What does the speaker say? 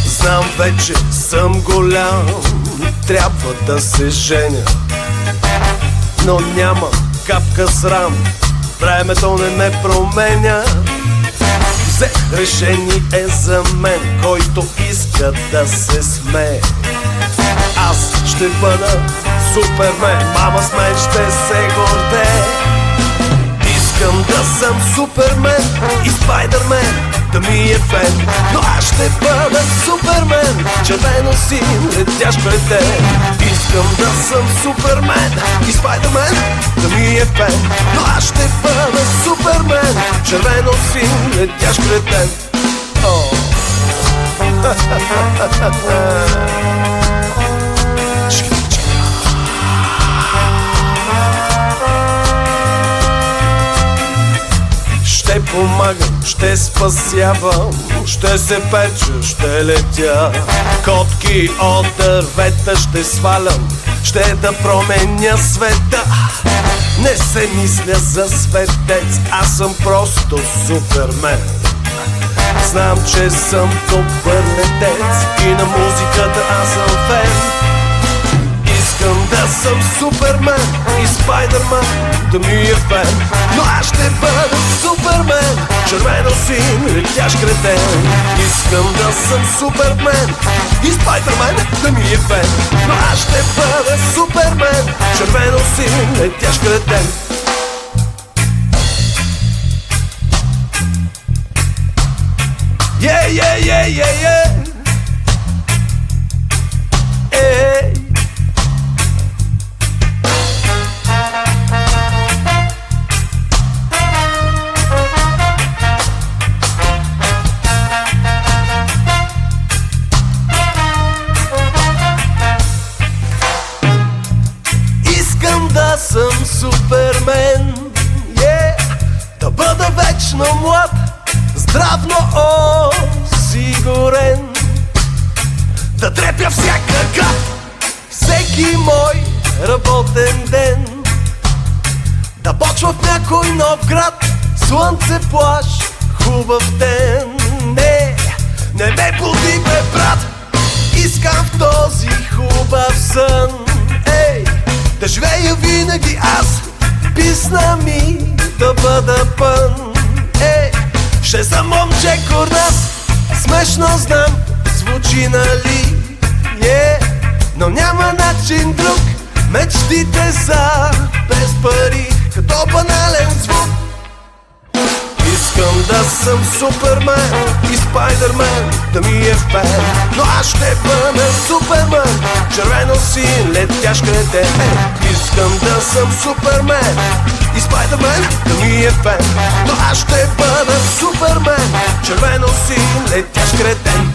Знам, вече съм голям, трябва да се женя, но няма капка срам, времето не ме променя. Взех решение за мен, който иска да се смее. Аз ще бъда Супермен, мама с мен ще се гордее. Искам да съм Супермен и Спайдърмен да ми е фен, но аз ще бъда Супермен, червено-син летящ кретен. Искам да съм Супермен и Спайдърмен да ми е фен, но аз ще бъда Супермен, червено-син летящ кретен. Ще помагам, ще спасявам, ще се печа, ще летя. Котки от дървета ще свалям, ще да променя света. Не се мисля за светец, аз съм просто Супермен. Знам, че съм добър летец и на музиката аз съм фен. Искам да съм Супермен и Спайдърмен да ми е фен, но аз ще бъда Супермен, червено-син летящ кретен. Искам да съм Супермен и Спайдърмен да ми е фен, но аз ще бъда Супермен, червено-син летящ кретен. Искам да съм Супермен, да бъда вечно млад, здравно осигурен, да трепя всяка град, всеки мой работен ден, да почва в някой нов град, слънце, плаж, хубав ден. Не ме буди, бе, брат, искам в този хубав сън, да живея винаги аз, писна ми да бъда пън. Ще съм момче корнас, смешно знам, звучи нали, но няма начин друг, мечтите са без пари, като банален звук. Искам да съм Супермен и Спайдърмен да ми е фен, но аз ще бъда Супермен, червено-син летящ кретен. Искам да съм Супермен и Спайдърмен да ми е фен, но аз ще бъда Супермен, червено-син летящ кретен.